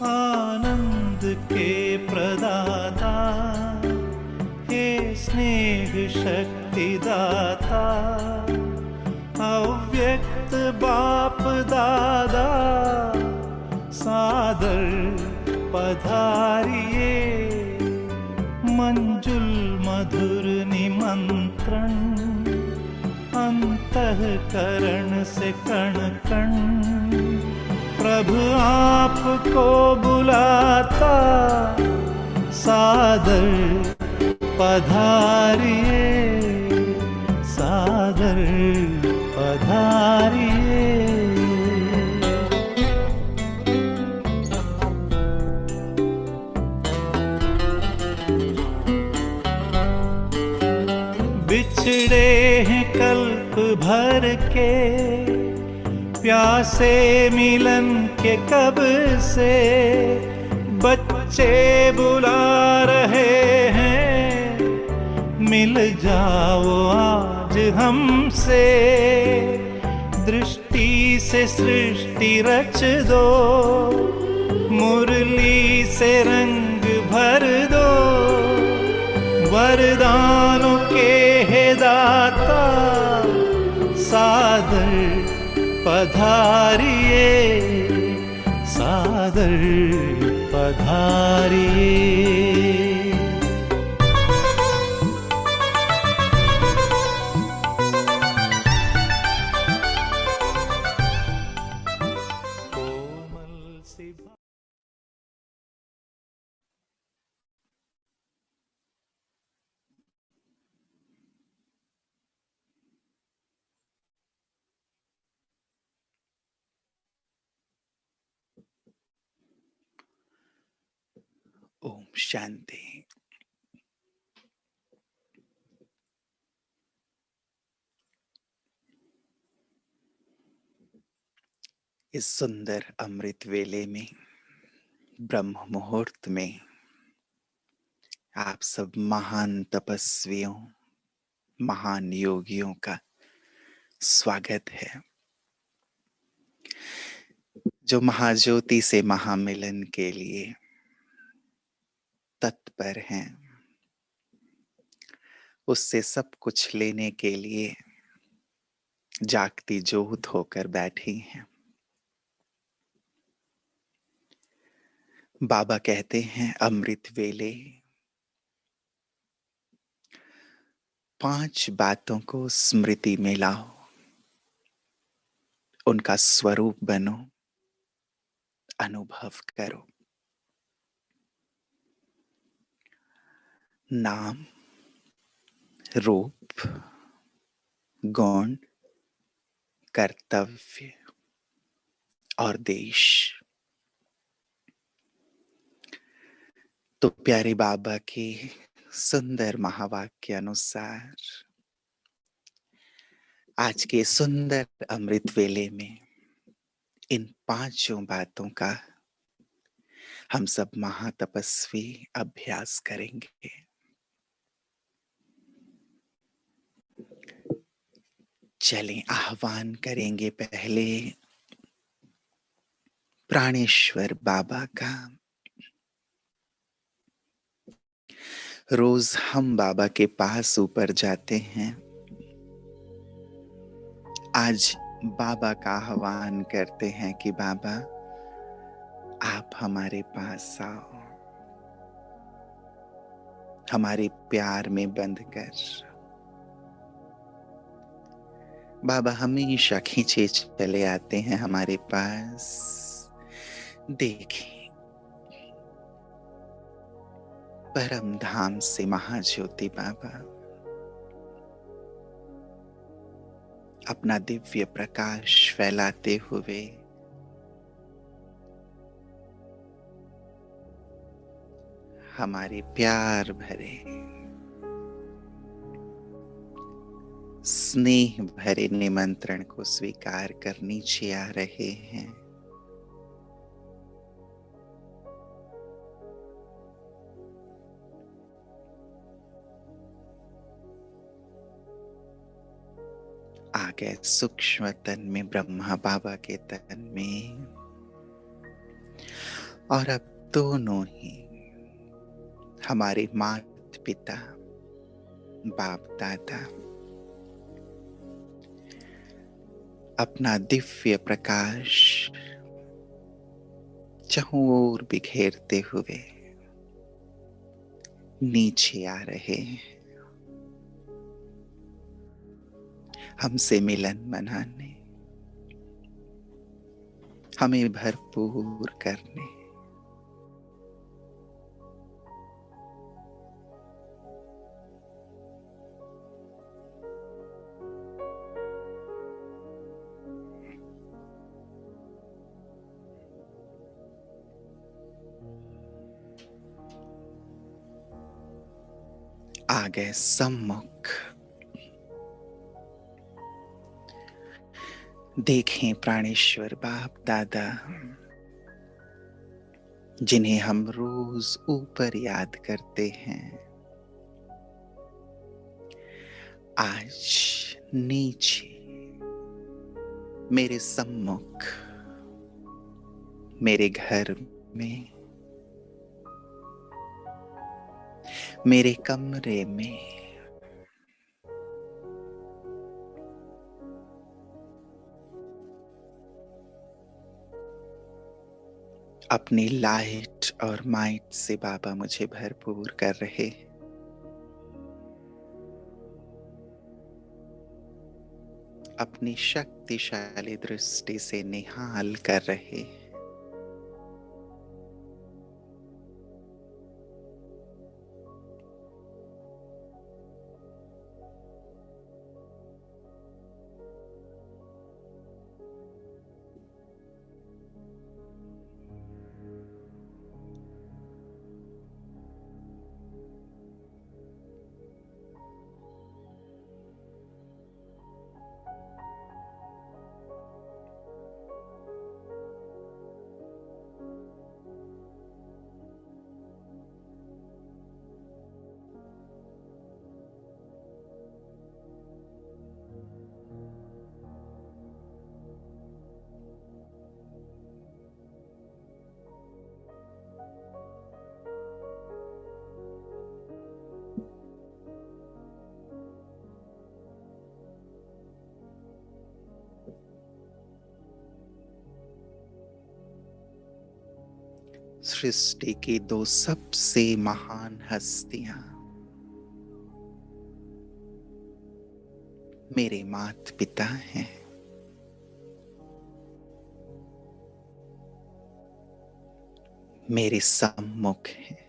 आनंद के प्रदाता हे स्नेह शक्ति दाता, अव्यक्त बाप दादा सादर पधारिए। मंजुल मधुर निमंत्रण अंतःकरण से कण कण प्रभु आपको बुलाता, सादर पधारिए, सादर पधारिए। बिछड़े हैं कल्प भर के, प्यासे मिलन के कब से, बच्चे बुला रहे हैं, मिल जाओ आज हमसे। दृष्टि से सृष्टि रच दो, मुरली से रंग भर दो, वरदानों के हे दाता, सादर पधारिए, सादर पधारिए। ओम शांति। इस सुंदर अमृत वेले में, ब्रह्म मुहूर्त में, आप सब महान तपस्वियों, महान योगियों का स्वागत है, जो महाज्योति से महामिलन के लिए तत्पर हैं, उससे सब कुछ लेने के लिए जागती ज्योत होकर बैठी हैं। बाबा कहते हैं अमृत वेले 5 बातों को स्मृति में लाओ, उनका स्वरूप बनो, अनुभव करो। नाम, रूप, गुण, कर्तव्य और देश। तो प्यारे बाबा के सुंदर महावाक्य अनुसार आज के सुंदर अमृत वेले में इन 5 बातों का हम सब महातपस्वी अभ्यास करेंगे। चलें, आह्वान करेंगे पहले प्राणेश्वर बाबा का। रोज हम बाबा के पास ऊपर जाते हैं, आज बाबा का आह्वान करते हैं कि बाबा आप हमारे पास आओ, हमारे प्यार में बंद कर। बाबा हमेशा खींचे चले आते हैं हमारे पास। देखें, परम धाम से महाज्योति बाबा अपना दिव्य प्रकाश फैलाते हुए हमारे प्यार भरे स्नेह भरे निमंत्रण को स्वीकार कर नीचे आ रहे हैं। आ गए सूक्ष्म तन में, ब्रह्मा बाबा के तन में, और अब दोनों ही हमारे माता पिता, बाप दादा अपना दिव्य प्रकाश चारों ओर बिखेरते हुए नीचे आ रहे हैं, हमसे मिलन मनाने, हमें भरपूर करने। आ गए सम्मुख। देखें प्राणेश्वर बाप दादा, जिन्हें हम रोज ऊपर याद करते हैं, आज नीचे मेरे सम्मुख, मेरे घर में, मेरे कमरे में अपनी लाइट और माइट से बाबा मुझे भरपूर कर रहे, अपनी शक्तिशाली दृष्टि से निहाल कर रहे। सृष्टि की दो सबसे महान हस्तियां मेरे माता पिता हैं। मेरे सम्मुख हैं।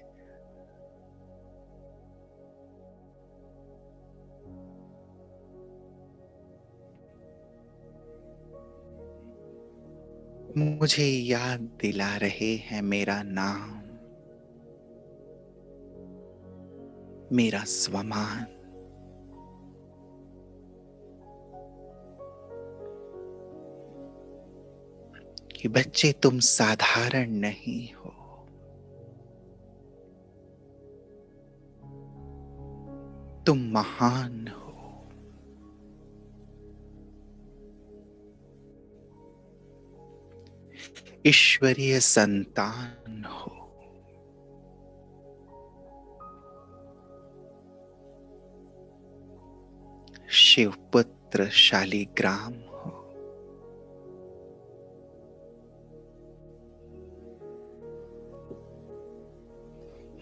मुझे याद दिला रहे हैं मेरा नाम, मेरा स्वमान, कि बच्चे तुम साधारण नहीं हो, तुम महान हो। ईश्वरीय संतान हो। शिवपुत्र शालिग्राम हो।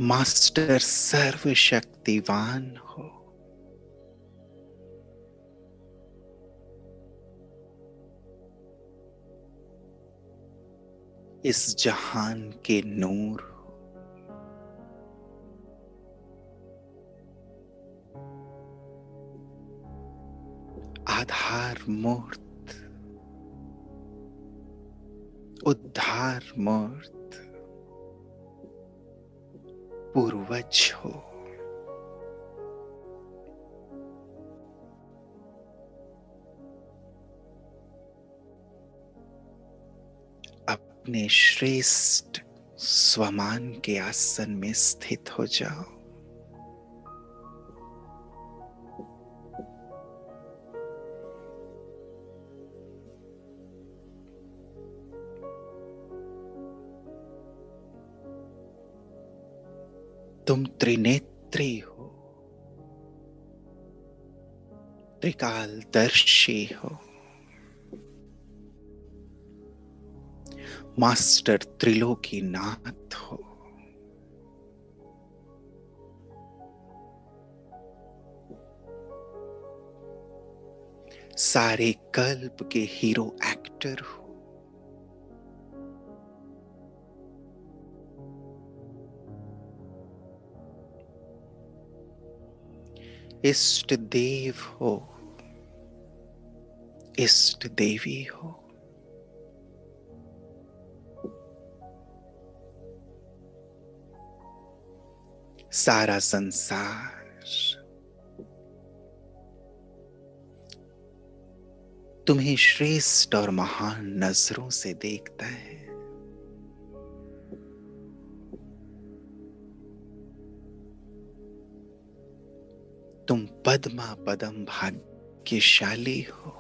मास्टर सर्वशक्तिवान हो। इस जहान के नूर हो। आधार मूर्त, उद्धार मूर्त, पूर्वज हो। अपने श्रेष्ठ स्वमान के आसन में स्थित हो जाओ। तुम त्रिनेत्री हो, त्रिकालदर्शी हो, मास्टर त्रिलोकीनाथ हो। सारे कल्प के हीरो एक्टर हो। इष्ट देव हो, इष्ट देवी हो। सारा संसार तुम्हें श्रेष्ठ और महान नजरों से देखता है। तुम पद्मा पदम भाग्यशाली हो।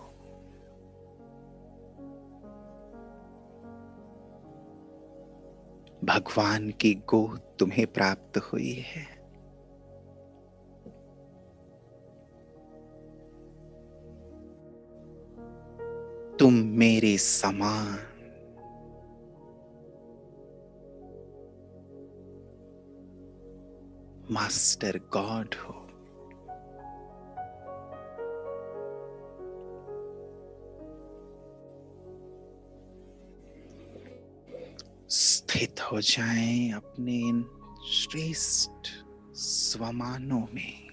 भगवान की गोद तुम्हें प्राप्त हुई है। तुम मेरे समान मास्टर गॉड हो। स्थित हो जाएं अपने इन श्रेष्ठ स्वमानों में।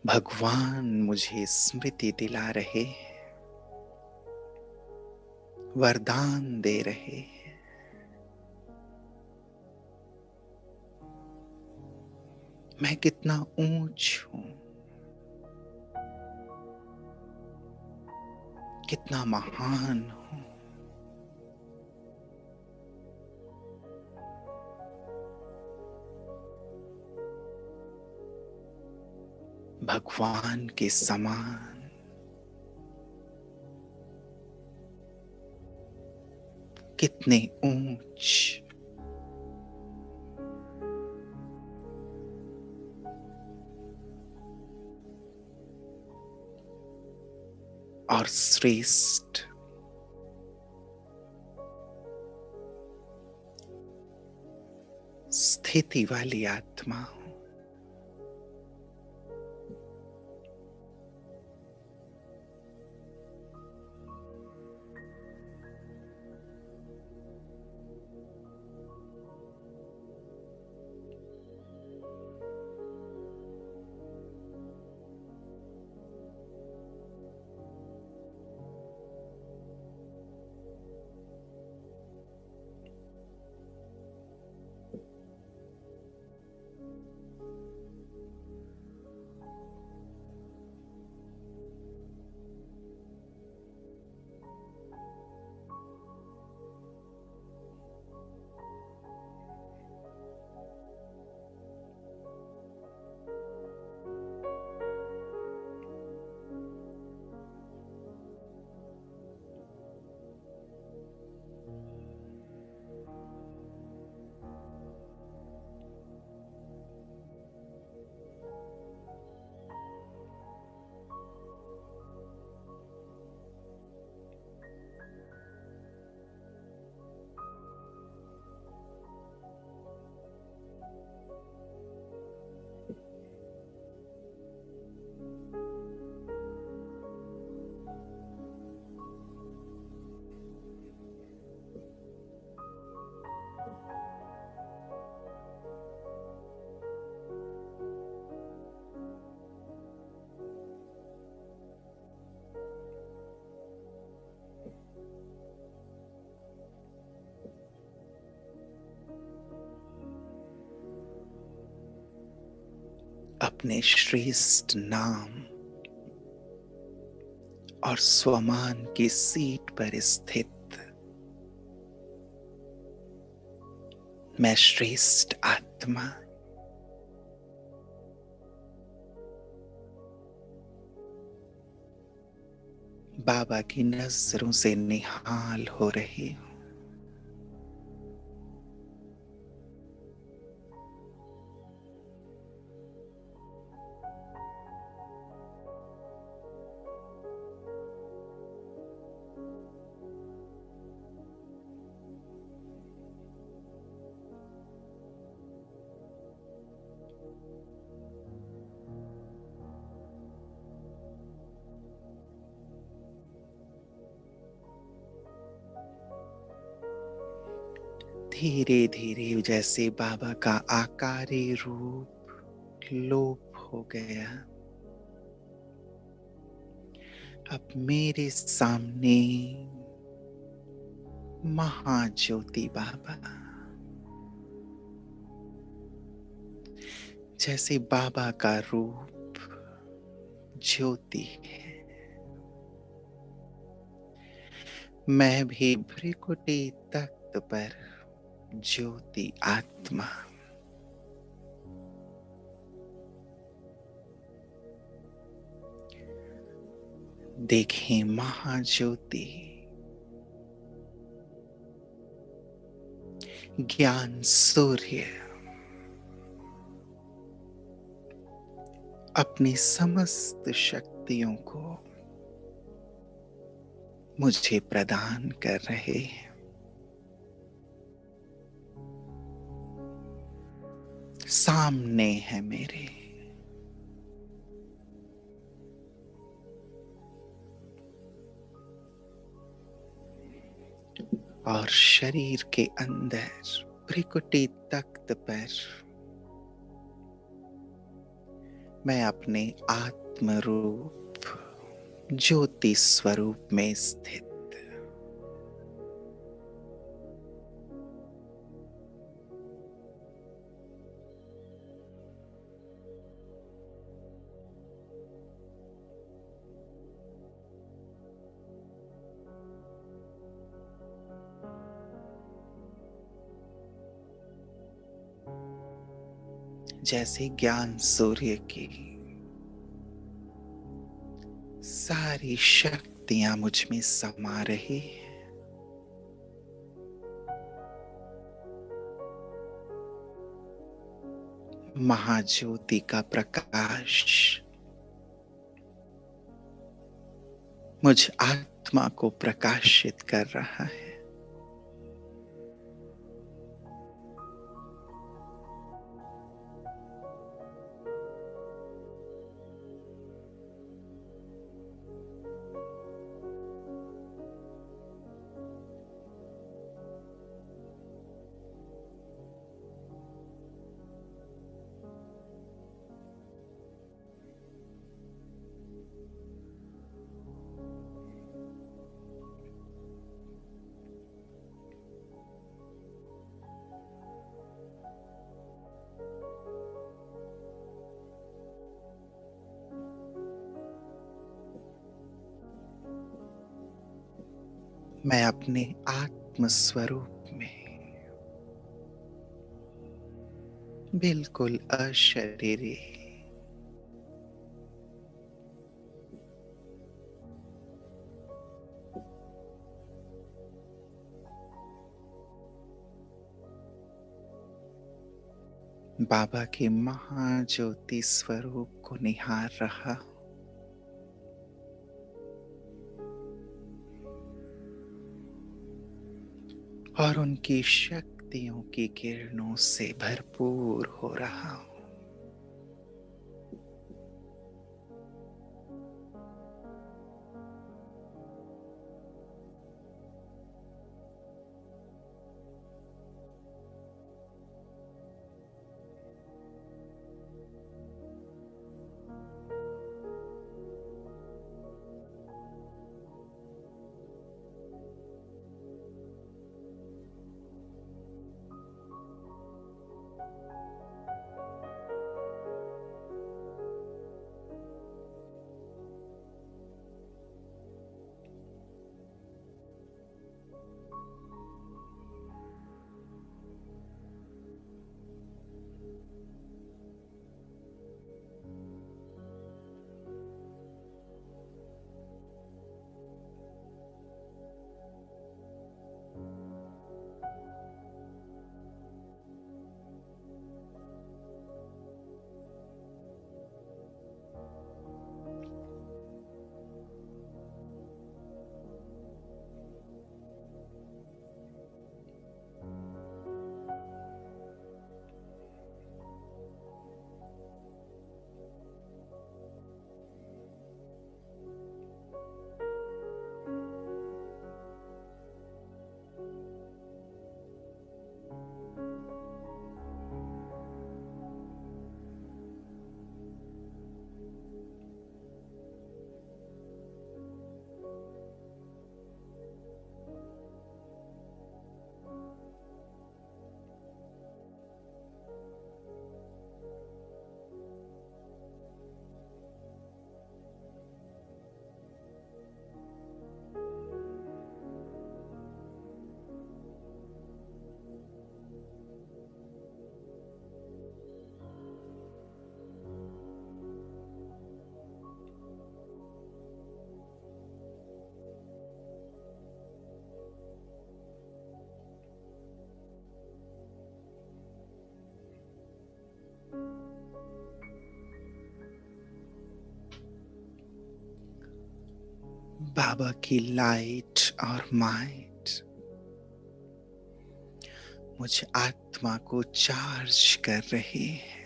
भगवान मुझे स्मृति दिला रहे हैं, वरदान दे रहे हैं। मैं कितना ऊंच हूं, कितना महान हूं। भगवान के समान कितने ऊंच और श्रेष्ठ स्थिति वाली आत्मा हूं। अपने श्रेष्ठ नाम और स्वमान की सीट पर स्थित मैं श्रेष्ठ आत्मा बाबा की नजरों से निहाल हो रही हूं। धीरे धीरे जैसे बाबा का आकारी रूप लोप हो गया, अब मेरे सामने महाज्योति बाबा, जैसे बाबा का रूप ज्योति है, मैं भी भ्रिकुटी तख्त पर ज्योति आत्मा। देखें महाज्योति ज्ञान सूर्य अपनी समस्त शक्तियों को मुझे प्रदान कर रहे हैं। सामने है मेरे, और शरीर के अंदर भ्रिकुटी तख्त पर मैं अपने आत्म रूप ज्योति स्वरूप में स्थित जैसे ज्ञान सूर्य की सारी शक्तियां मुझ में समा रही है। महाज्योति का प्रकाश मुझ आत्मा को प्रकाशित कर रहा है। मैं अपने आत्म स्वरूप में बिल्कुल अशरीरी बाबा के महाज्योति स्वरूप को निहार रहा हूं। और उनकी शक्तियों की किरणों से भरपूर हो रहा हूं। बाबा की लाइट और माइट मुझे आत्मा को चार्ज कर रही है।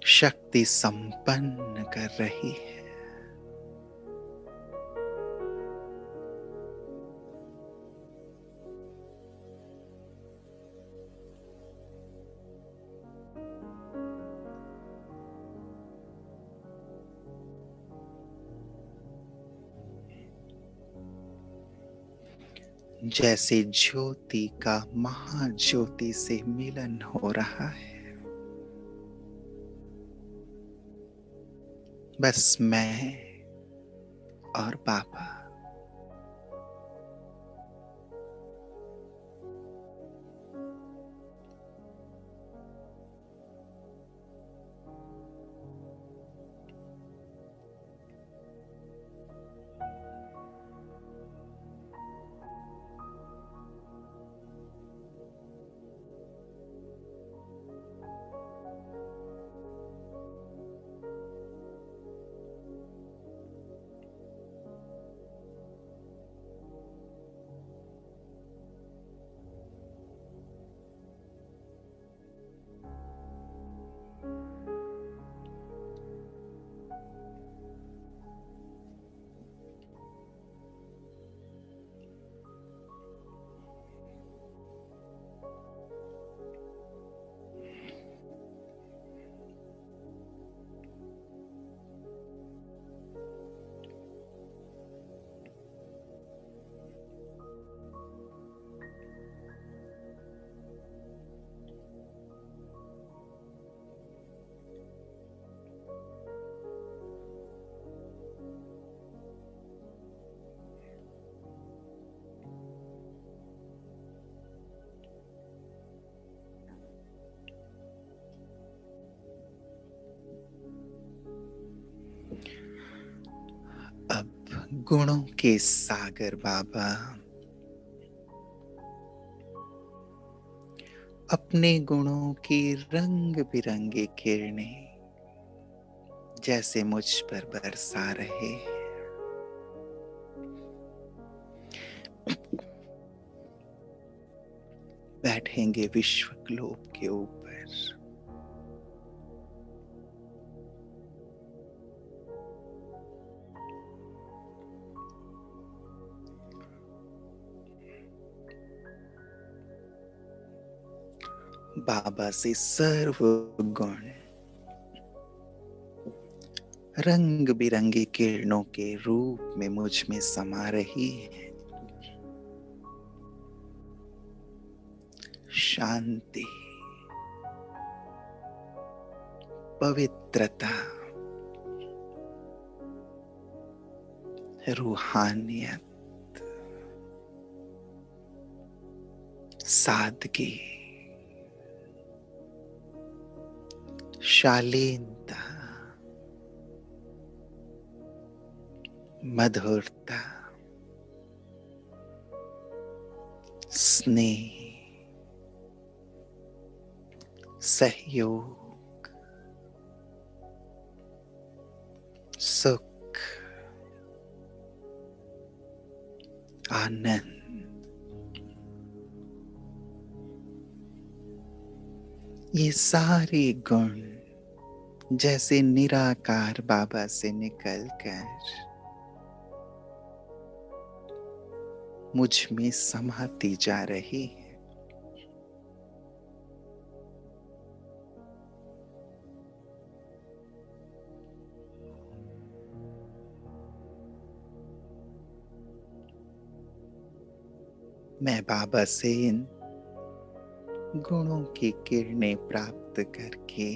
शक्ति संपन्न कर रही है। जैसे ज्योति का महाज्योति से मिलन हो रहा है, बस मैं और बाबा। अब गुणों के सागर बाबा अपने गुणों की रंग बिरंगी किरणें जैसे मुझ पर बरसा रहे हैं। बैठेंगे विश्व ग्लोब के ऊपर। बाबा से सर्व गुण रंग बिरंगी किरणों के रूप में मुझ में समा रही है। शांति, पवित्रता, रूहानियत, सादगी, शालीनता, मधुरता, स्नेह, सहयोग, सुख, आनंद, ये सारे गुण जैसे निराकार बाबा से निकलकर मुझ में समाती जा रही है। मैं बाबा से इन गुणों की किरणें प्राप्त करके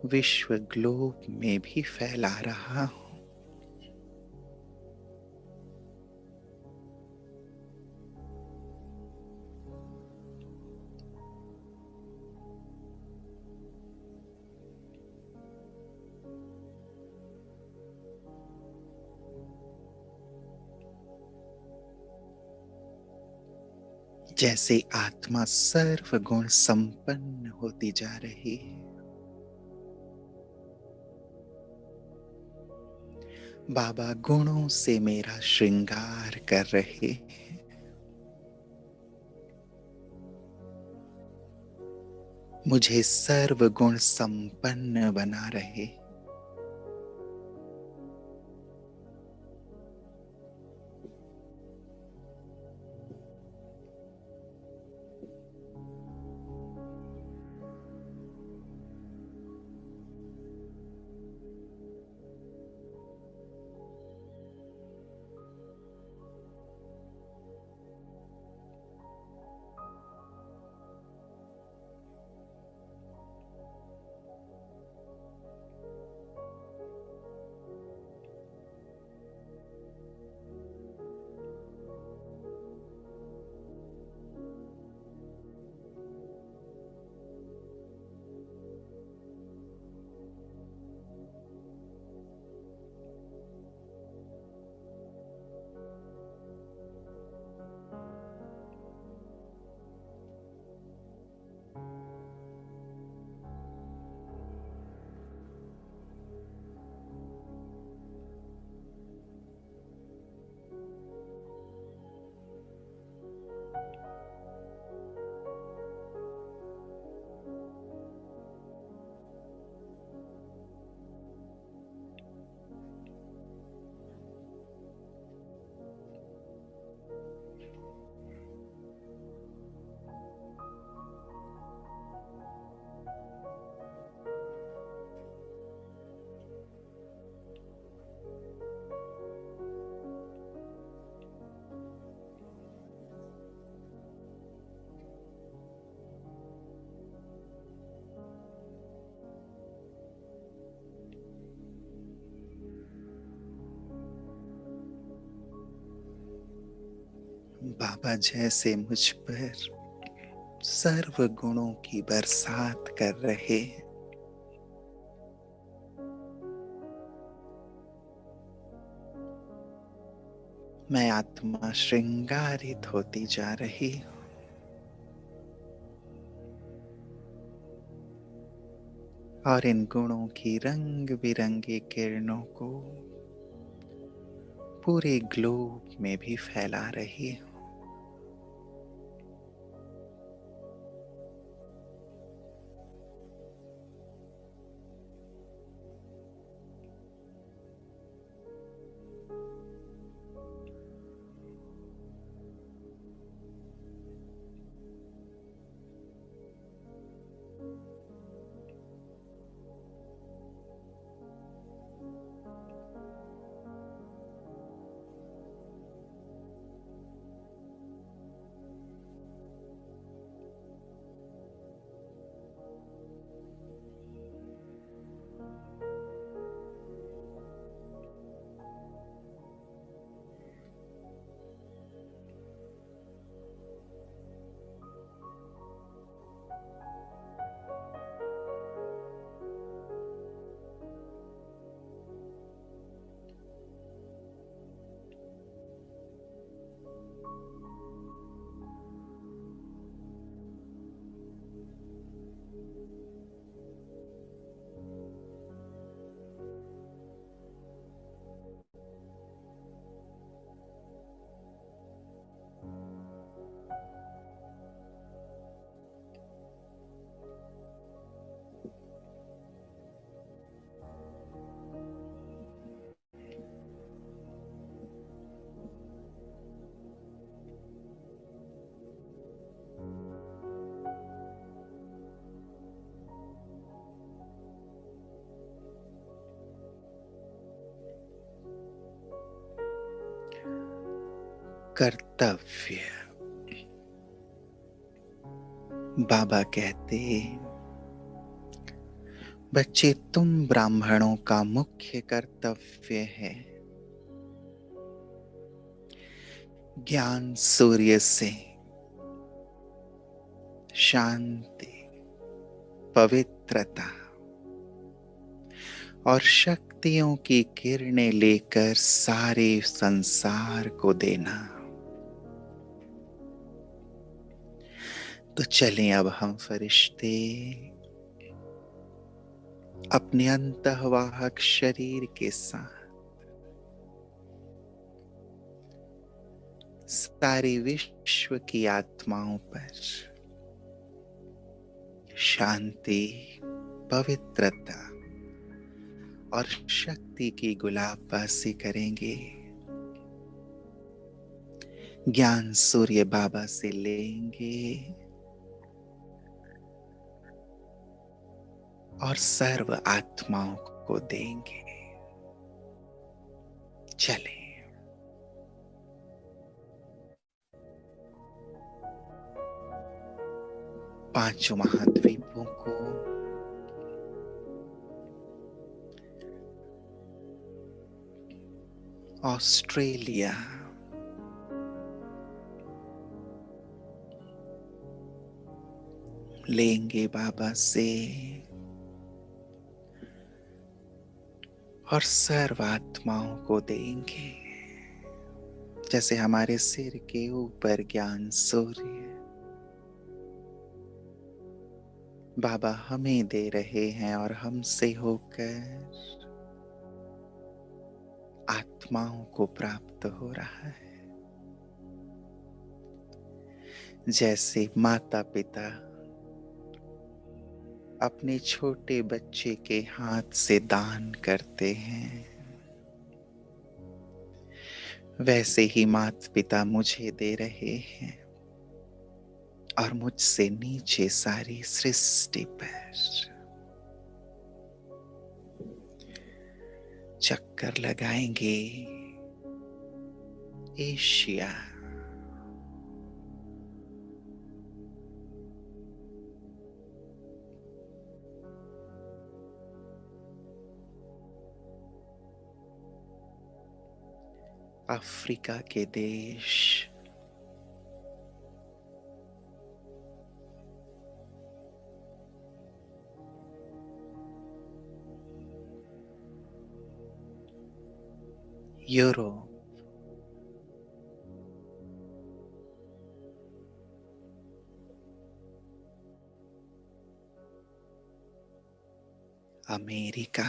विश्व ग्लोब में भी फैला रहा हूं। जैसे आत्मा सर्वगुण संपन्न होती जा रही है, बाबा गुणों से मेरा श्रृंगार कर रहे हैं। मुझे सर्वगुण संपन्न बना रहे। बाबा जैसे मुझ पर सर्व गुणों की बरसात कर रहे हैं, मैं आत्मा श्रृंगारित होती जा रही हूँ। और इन गुणों की रंग बिरंगी किरणों को पूरे ग्लोब में भी फैला रही हूँ। कर्तव्य। बाबा कहते, बच्चे तुम ब्राह्मणों का मुख्य कर्तव्य है ज्ञान सूर्य से शांति, पवित्रता और शक्तियों की किरणें लेकर सारे संसार को देना। तो चलें अब हम फरिश्ते अपने अंतःवाहक शरीर के साथ सारे विश्व की आत्माओं पर शांति, पवित्रता और शक्ति की गुलाबबासी करेंगे। ज्ञान सूर्य बाबा से लेंगे और सर्व आत्माओं को देंगे। चलें। पांचों महाद्वीपों को ऑस्ट्रेलिया, लेंगे बाबा से और सर्व आत्माओं को देंगे। जैसे हमारे सिर के ऊपर ज्ञान सूर्य बाबा हमें दे रहे हैं और हमसे होकर आत्माओं को प्राप्त हो रहा है। जैसे माता पिता अपने छोटे बच्चे के हाथ से दान करते हैं, वैसे ही माता पिता मुझे दे रहे हैं और मुझसे नीचे सारी सृष्टि पर चक्कर लगाएंगे। एशिया, अफ्रीका के देश, यूरोप, अमेरिका,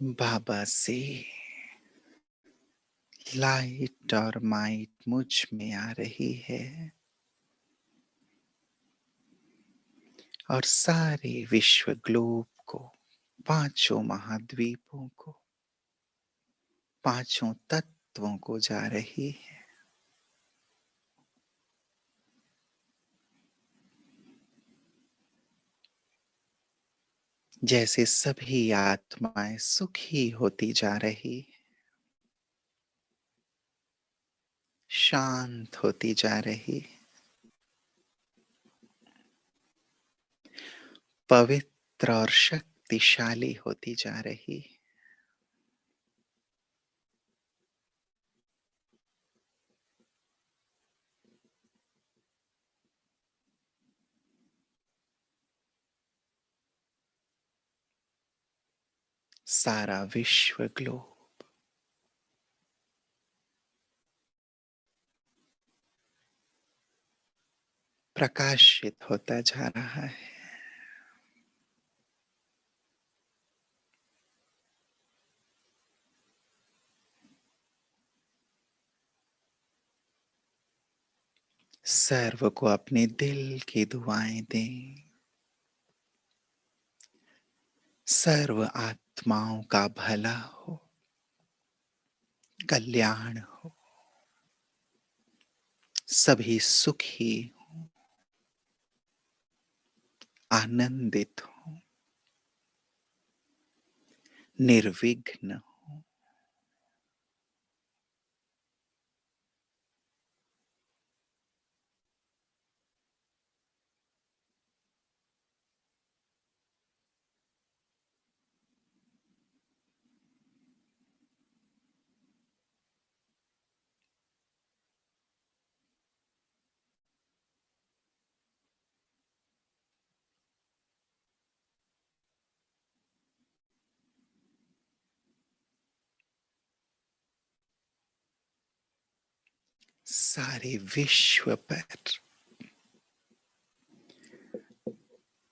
बाबा से लाइट और माइट मुझ में आ रही है और सारे विश्व ग्लोब को, पांचों महाद्वीपों को, पांचों तत्वों को जा रही है। जैसे सभी आत्माएं सुखी होती जा रही, शांत होती जा रही, पवित्र और शक्तिशाली होती जा रही। सारा विश्व ग्लोब प्रकाशित होता जा रहा है। सर्व को अपने दिल की दुआएं दें। सर्व आत्माओं का भला हो, कल्याण हो, सभी सुखी हो, आनंदित हो, निर्विघ्न हो। सारे विश्व पर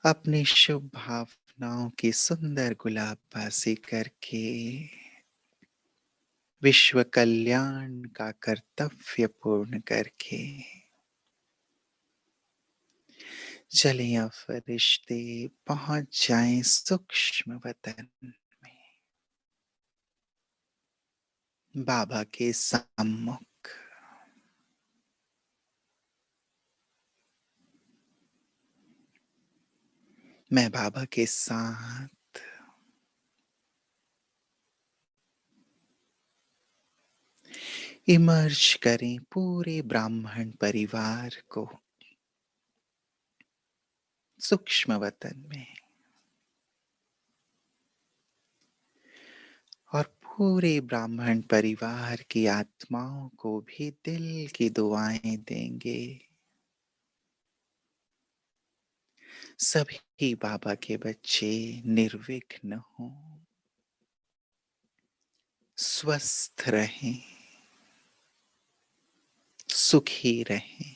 अपनी शुभ भावनाओं की सुंदर गुलाबबाजी करके विश्व कल्याण का कर्तव्य पूर्ण करके चले या फरिश्ते पहुंच जाएं सूक्ष्म वतन में, बाबा के सम्मुख। मैं बाबा के साथ इमर्ज करें पूरे ब्राह्मण परिवार को सूक्ष्म वतन में, और पूरे ब्राह्मण परिवार की आत्माओं को भी दिल की दुआएं देंगे। सभी बाबा के बच्चे निर्विघ्न हों, स्वस्थ रहें, सुखी रहें,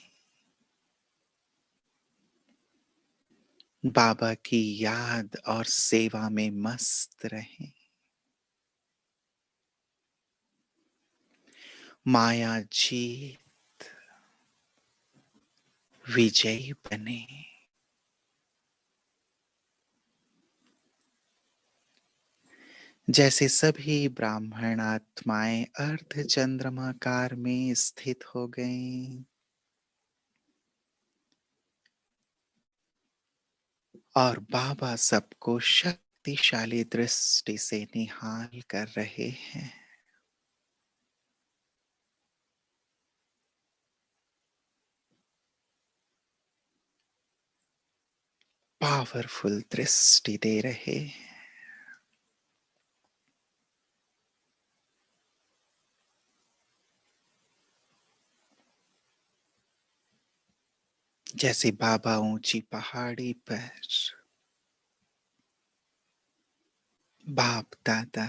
बाबा की याद और सेवा में मस्त रहें, माया जीत विजयी बने। जैसे सभी ब्राह्मण आत्माएं अर्ध चंद्रमाकार में स्थित हो गईं और बाबा सबको शक्तिशाली दृष्टि से निहाल कर रहे हैं। पावरफुल दृष्टि दे रहे हैं। जैसे बाबा ऊंची पहाड़ी पर बाप दादा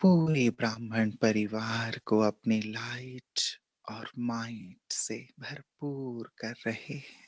पूरे ब्राह्मण परिवार को अपनी लाइट और माइट से भरपूर कर रहे हैं।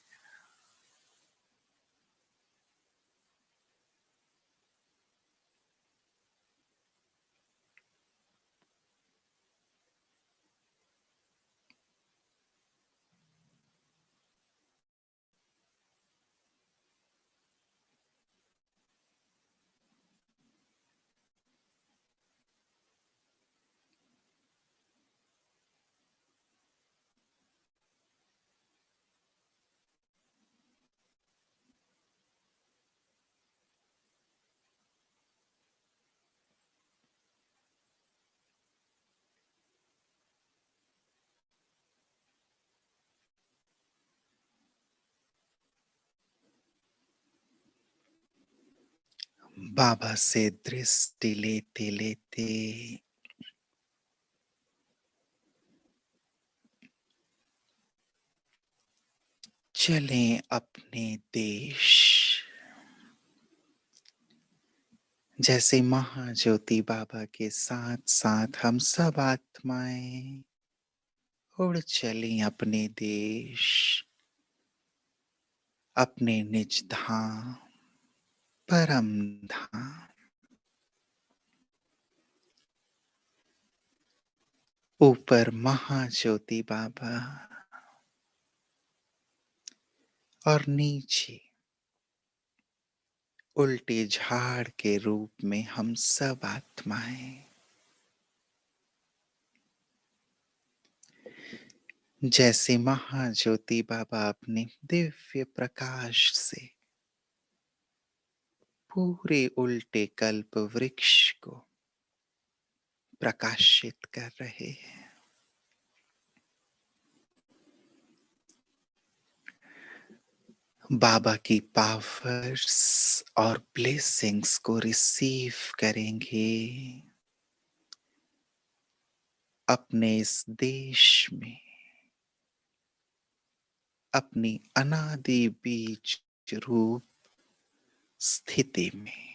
बाबा से दृष्टि लेते लेते चलें अपने देश। जैसे महाज्योति बाबा के साथ साथ हम सब आत्माएं उड़ चलें अपने देश, अपने निज धाम, परम धाम। ऊपर महाज्योति बाबा और नीचे उल्टे झाड़ के रूप में हम सब आत्माएं। जैसे महाज्योति बाबा अपने दिव्य प्रकाश से पूरे उल्टे कल्प वृक्ष को प्रकाशित कर रहे हैं। बाबा की पावर्स और ब्लेसिंग्स को रिसीव करेंगे अपने इस देश में, अपनी अनादि बीज रूप स्थिति में।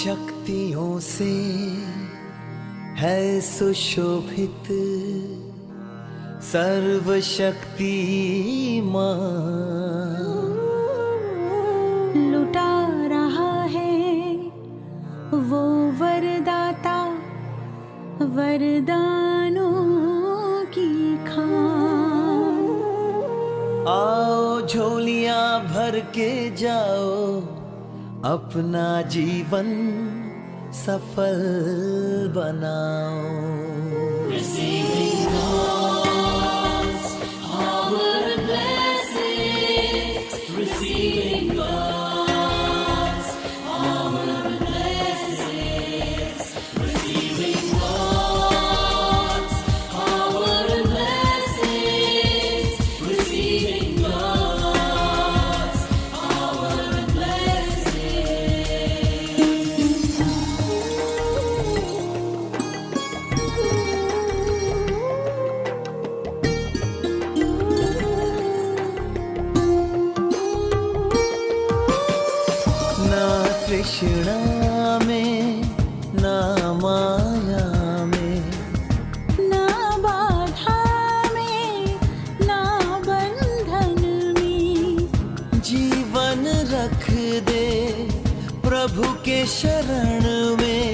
शक्तियों से है सुशोभित सर्वशक्तिमान। लुटा रहा है वो वरदाता वरदानों की खान। आओ झोलियां भर के जाओ, अपना जीवन सफल बनाओ। Receiving God's power and blessings, receiving God's power and blessings, receiving God's power and blessings, receiving God's power and ना तृष्णा में ना माया में, ना बाधा में ना बंधन में, जीवन रख दे प्रभु के शरण में।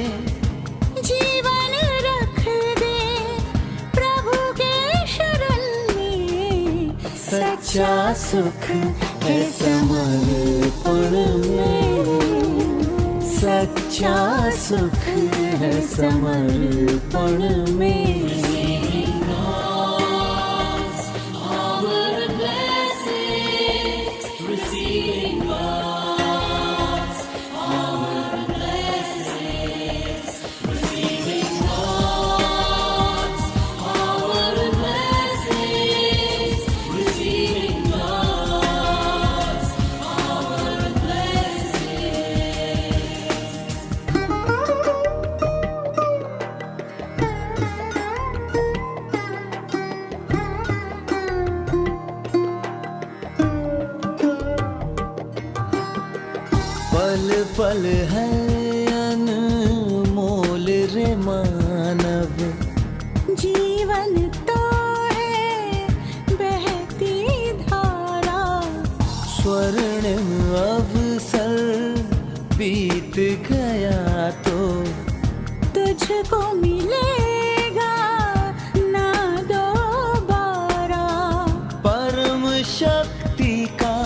जीवन रख दे प्रभु के शरण में। सच्चा सुख है समर्पण में, सच्चा सुख है समर्पण में। Receiving God's power and blessings, receiving God's power and blessings, receiving God's power and blessings, receiving God's power and पल पल है अनमोल रे मानव, जीवन तो है बहती धारा। स्वर्णिम अवसर बीत गया तो तुझको मिलेगा ना दोबारा। परम शक्ति का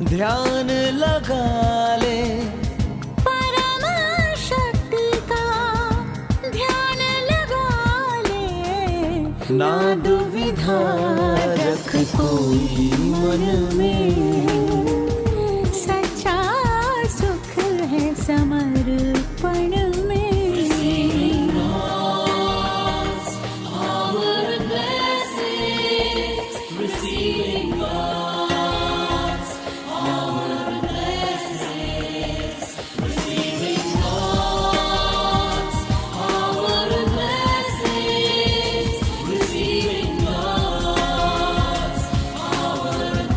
ध्यान लगा ले, परम शक्ति का ध्यान लगा ले। ना दुविधा रख कोई मन में। सच्चा सुख है समर्पण में। Receiving God's power and blessings, receiving God's power and blessings, receiving God's power and blessings, receiving God's power and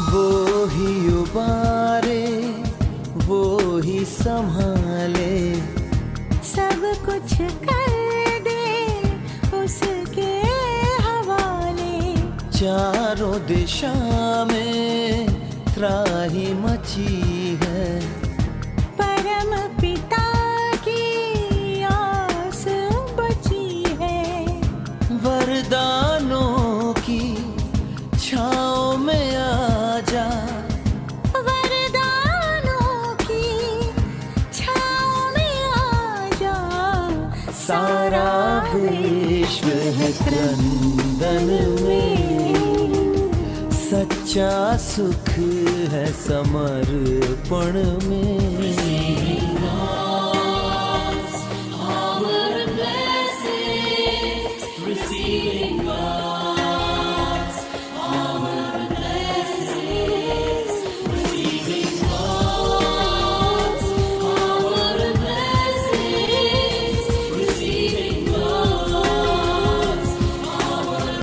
वो ही उबारे वो ही संभाले, सब कुछ कर दे उसके हवाले। चारों दिशा में त्राही मची है, परम पिता की आस बची है। वरदानों की छाँव में आ जा, वरदानों की छाँव में आ जा। सारा विश्व है क्रंदन में। सच्चा सुख है समर्पण में। Receiving God's power and blessings, receiving God.